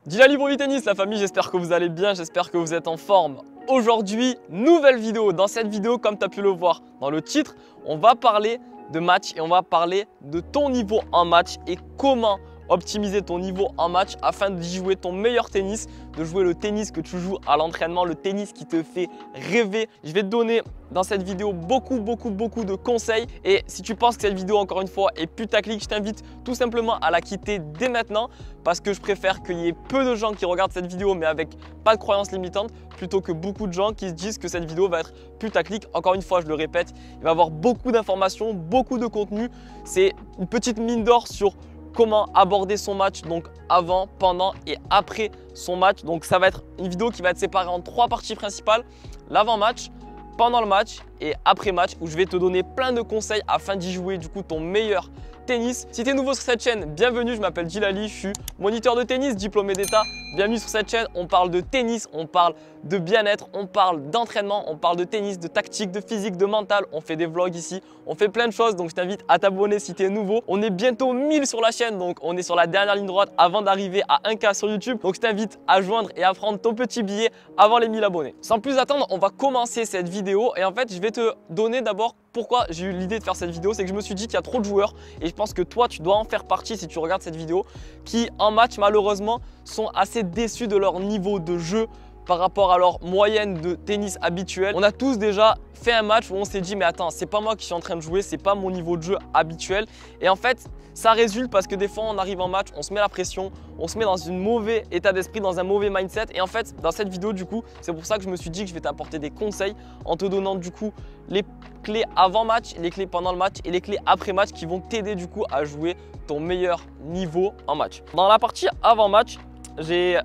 Djilali pour tennis, la famille, j'espère que vous allez bien, j'espère que vous êtes en forme. Aujourd'hui, nouvelle vidéo. Dans cette vidéo, comme tu as pu le voir dans le titre, on va parler de match et on va parler de ton niveau en match et comment optimiser ton niveau en match afin d'y jouer ton meilleur tennis, de jouer le tennis que tu joues à l'entraînement, le tennis qui te fait rêver. Je vais te donner dans cette vidéo beaucoup de conseils et si tu penses que cette vidéo encore une fois est putaclic, je t'invite tout simplement à la quitter dès maintenant parce que je préfère qu'il y ait peu de gens qui regardent cette vidéo mais avec pas de croyances limitantes plutôt que beaucoup de gens qui se disent que cette vidéo va être putaclic. Encore une fois, je le répète, il va y avoir beaucoup d'informations, beaucoup de contenu. C'est une petite mine d'or sur comment aborder son match, donc avant, pendant et après son match. Donc ça va être une vidéo qui va être séparée en 3 parties principales: l'avant-match, pendant le match et après match, où je vais te donner plein de conseils afin d'y jouer du coup ton meilleur tennis. Si tu es nouveau sur cette chaîne, bienvenue, je m'appelle Djilali, je suis moniteur de tennis, diplômé d'État. Bienvenue sur cette chaîne, on parle de tennis, on parle de bien-être, on parle d'entraînement, on parle de tennis, de tactique, de physique, de mental. On fait des vlogs ici, on fait plein de choses, donc je t'invite à t'abonner si tu es nouveau. On est bientôt 1000 sur la chaîne, donc on est sur la dernière ligne droite avant d'arriver à 1K sur YouTube. Donc je t'invite à joindre et à prendre ton petit billet avant les 1000 abonnés. Sans plus attendre, on va commencer cette vidéo et en fait, je vais te donner d'abord pourquoi j'ai eu l'idée de faire cette vidéo. C'est que je me suis dit qu'il y a trop de joueurs et je pense que toi, tu dois en faire partie si tu regardes cette vidéo, qui en match malheureusement sont assez déçus de leur niveau de jeu par rapport à leur moyenne de tennis habituelle. On a tous déjà fait un match où on s'est dit mais attends, c'est pas moi qui suis en train de jouer, c'est pas mon niveau de jeu habituel. Et en fait, ça résulte parce que des fois on arrive en match, on se met la pression, on se met dans un mauvais état d'esprit, dans un mauvais mindset. Et en fait, dans cette vidéo du coup, c'est pour ça que je me suis dit que je vais t'apporter des conseils en te donnant du coup les clés avant match, les clés pendant le match et les clés après match qui vont t'aider du coup à jouer ton meilleur niveau en match. Dans la partie avant match, j'ai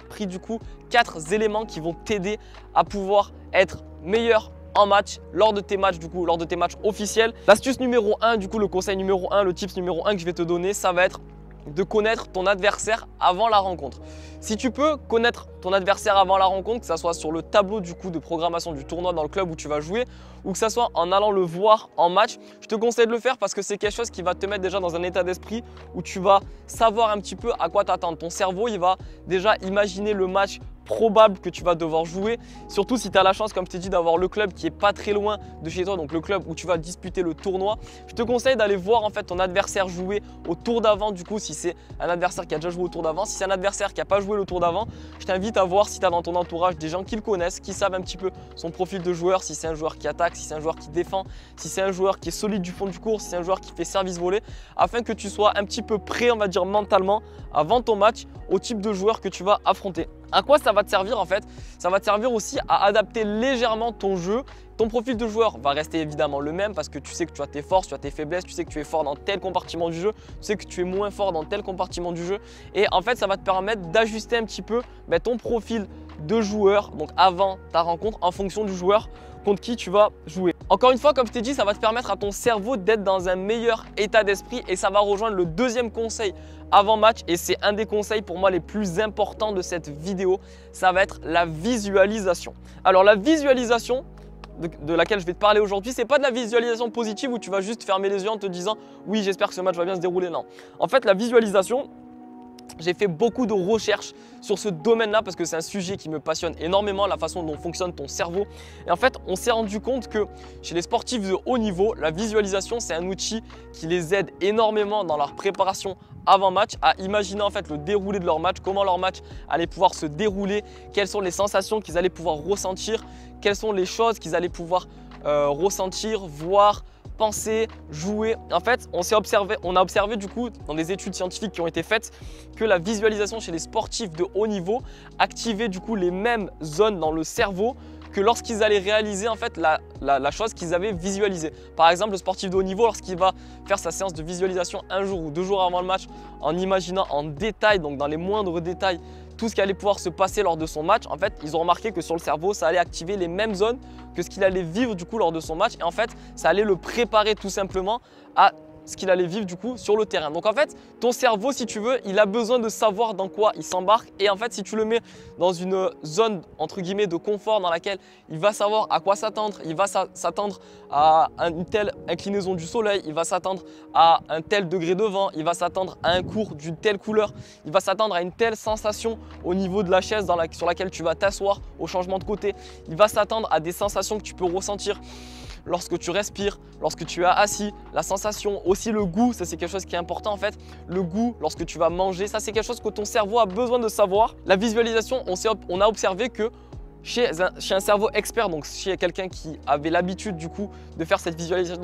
pris du coup 4 éléments qui vont t'aider à pouvoir être meilleur en match lors de tes matchs, du coup lors de tes matchs officiels. L'astuce numéro 1, du coup le conseil numéro 1, le tips numéro 1 que je vais te donner, ça va être de connaître ton adversaire avant la rencontre. Si tu peux connaître ton adversaire avant la rencontre, que ce soit sur le tableau du coup de programmation du tournoi dans le club où tu vas jouer ou que ce soit en allant le voir en match, je te conseille de le faire parce que c'est quelque chose qui va te mettre déjà dans un état d'esprit où tu vas savoir un petit peu à quoi t'attendre. Ton cerveau, il va déjà imaginer le match probable que tu vas devoir jouer, surtout si tu as la chance, comme je t'ai dit, d'avoir le club qui est pas très loin de chez toi, donc le club où tu vas disputer le tournoi. Je te conseille d'aller voir en fait ton adversaire jouer au tour d'avant, du coup si c'est un adversaire qui a déjà joué au tour d'avant. Si c'est un adversaire qui n'a pas joué le tour d'avant, je t'invite à voir si tu as dans ton entourage des gens qui le connaissent, qui savent un petit peu son profil de joueur, si c'est un joueur qui attaque, si c'est un joueur qui défend, si c'est un joueur qui est solide du fond du court, si c'est un joueur qui fait service volé, afin que tu sois un petit peu prêt, on va dire mentalement, avant ton match au type de joueur que tu vas affronter. À quoi ça va te servir en fait? Ça va te servir aussi à adapter légèrement ton jeu. Ton profil de joueur va rester évidemment le même parce que tu sais que tu as tes forces, tu as tes faiblesses, tu sais que tu es fort dans tel compartiment du jeu, tu sais que tu es moins fort dans tel compartiment du jeu. Et en fait, ça va te permettre d'ajuster un petit peu ton profil de joueur, donc avant ta rencontre, en fonction du joueur contre qui tu vas jouer. Encore une fois, comme je t'ai dit, ça va te permettre à ton cerveau d'être dans un meilleur état d'esprit et ça va rejoindre le deuxième conseil avant match et c'est un des conseils pour moi les plus importants de cette vidéo, ça va être la visualisation. Alors la visualisation de laquelle je vais te parler aujourd'hui, c'est pas de la visualisation positive où tu vas juste fermer les yeux en te disant oui, j'espère que ce match va bien se dérouler. Non, en fait la visualisation, j'ai fait beaucoup de recherches sur ce domaine-là parce que c'est un sujet qui me passionne énormément, la façon dont fonctionne ton cerveau. Et en fait, on s'est rendu compte que chez les sportifs de haut niveau, la visualisation, c'est un outil qui les aide énormément dans leur préparation avant match à imaginer en fait le déroulé de leur match, comment leur match allait pouvoir se dérouler, quelles sont les sensations qu'ils allaient pouvoir ressentir, quelles sont les choses qu'ils allaient pouvoir ressentir, voir, penser, jouer. En fait, on a observé du coup dans des études scientifiques qui ont été faites que la visualisation chez les sportifs de haut niveau activait du coup les mêmes zones dans le cerveau que lorsqu'ils allaient réaliser en fait la chose qu'ils avaient visualisée. Par exemple, le sportif de haut niveau, lorsqu'il va faire sa séance de visualisation un jour ou 2 jours avant le match, en imaginant en détail, donc dans les moindres détails, tout ce qui allait pouvoir se passer lors de son match, en fait, ils ont remarqué que sur le cerveau, ça allait activer les mêmes zones que ce qu'il allait vivre du coup lors de son match. Et en fait, ça allait le préparer tout simplement à ce qu'il allait vivre du coup sur le terrain. Donc en fait, ton cerveau, si tu veux, il a besoin de savoir dans quoi il s'embarque. Et en fait, si tu le mets dans une zone entre guillemets de confort dans laquelle il va savoir à quoi s'attendre, il va s'attendre à une telle inclinaison du soleil, il va s'attendre à un tel degré de vent, il va s'attendre à un cours d'une telle couleur, il va s'attendre à une telle sensation au niveau de la chaise sur laquelle tu vas t'asseoir, au changement de côté, il va s'attendre à des sensations que tu peux ressentir lorsque tu respires, lorsque tu es assis, la sensation, aussi le goût, ça c'est quelque chose qui est important en fait. Le goût, lorsque tu vas manger, ça c'est quelque chose que ton cerveau a besoin de savoir. La visualisation, on a observé que chez un cerveau expert, donc chez quelqu'un qui avait l'habitude du coup de faire cette visualisation,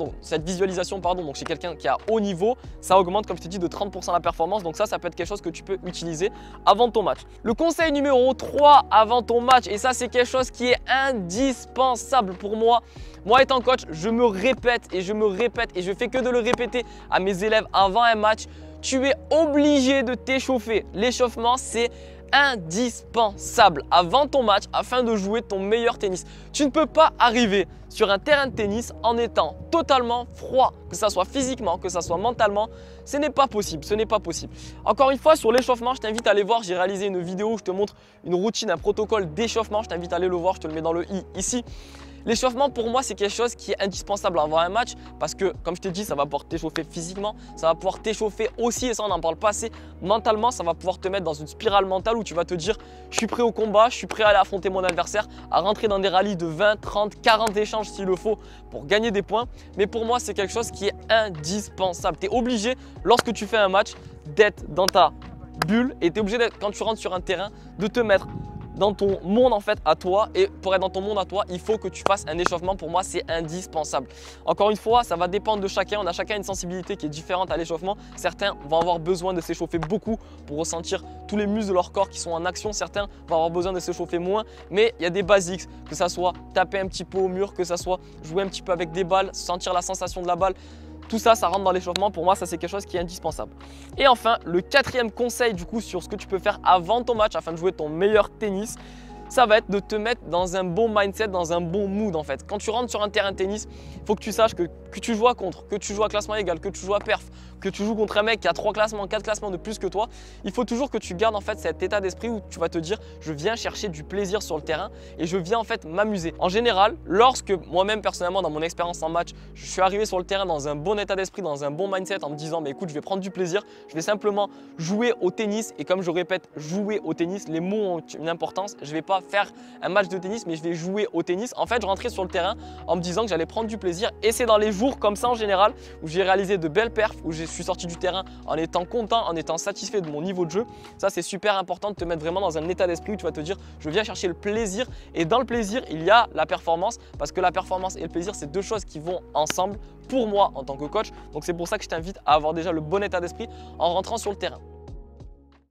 donc chez quelqu'un qui a haut niveau, ça augmente comme je t'ai dit de 30% la performance. Donc ça peut être quelque chose que tu peux utiliser avant ton match. Le conseil numéro 3 avant ton match, et ça c'est quelque chose qui est indispensable pour moi. Moi étant coach, je me répète et je fais que de le répéter à mes élèves avant un match. Tu es obligé de t'échauffer. L'échauffement, c'est indispensable avant ton match afin de jouer ton meilleur tennis. Tu ne peux pas arriver sur un terrain de tennis en étant totalement froid, que ce soit physiquement, que ce soit mentalement. Ce n'est pas possible, ce n'est pas possible. Encore une fois, sur l'échauffement, je t'invite à aller voir. J'ai réalisé une vidéo où je te montre une routine, un protocole d'échauffement. Je t'invite à aller le voir, je te le mets dans le i ici. L'échauffement pour moi c'est quelque chose qui est indispensable avant un match parce que comme je t'ai dit ça va pouvoir t'échauffer physiquement, ça va pouvoir t'échauffer aussi et ça on n'en parle pas assez, mentalement ça va pouvoir te mettre dans une spirale mentale où tu vas te dire je suis prêt au combat, je suis prêt à aller affronter mon adversaire, à rentrer dans des rallyes de 20, 30, 40 échanges s'il le faut pour gagner des points. Mais pour moi c'est quelque chose qui est indispensable. Tu es obligé lorsque tu fais un match d'être dans ta bulle et tu es obligé quand tu rentres sur un terrain de te mettre dans ton monde en fait à toi, et pour être dans ton monde à toi, il faut que tu fasses un échauffement. Pour moi, c'est indispensable. Encore une fois, ça va dépendre de chacun. On a chacun une sensibilité qui est différente à l'échauffement. Certains vont avoir besoin de s'échauffer beaucoup pour ressentir tous les muscles de leur corps qui sont en action. Certains vont avoir besoin de s'échauffer moins, mais il y a des basiques, que ça soit taper un petit peu au mur, que ça soit jouer un petit peu avec des balles, sentir la sensation de la balle. Tout ça, ça rentre dans l'échauffement. Pour moi, ça c'est quelque chose qui est indispensable. Et enfin, le quatrième conseil du coup sur ce que tu peux faire avant ton match afin de jouer ton meilleur tennis, ça va être de te mettre dans un bon mindset, dans un bon mood en fait. Quand tu rentres sur un terrain de tennis, il faut que tu saches que tu joues à contre, que tu joues à classement égal, que tu joues à perf, que tu joues contre un mec qui a 3 classements, 4 classements de plus que toi. Il faut toujours que tu gardes en fait cet état d'esprit où tu vas te dire je viens chercher du plaisir sur le terrain et je viens en fait m'amuser. En général, lorsque moi-même personnellement dans mon expérience en match, je suis arrivé sur le terrain dans un bon état d'esprit, dans un bon mindset en me disant mais écoute, je vais prendre du plaisir, je vais simplement jouer au tennis. Et comme je répète, jouer au tennis, les mots ont une importance. Je ne vais pas faire un match de tennis, mais je vais jouer au tennis. En fait, je rentrais sur le terrain en me disant que j'allais prendre du plaisir. Et c'est dans les jours comme ça en général où j'ai réalisé de belles perfs, où je suis sorti du terrain en étant content, en étant satisfait de mon niveau de jeu. Ça, c'est super important de te mettre vraiment dans un état d'esprit où tu vas te dire je viens chercher le plaisir. Et dans le plaisir, il y a la performance, parce que la performance et le plaisir, c'est deux choses qui vont ensemble pour moi en tant que coach. Donc c'est pour ça que je t'invite à avoir déjà le bon état d'esprit en rentrant sur le terrain.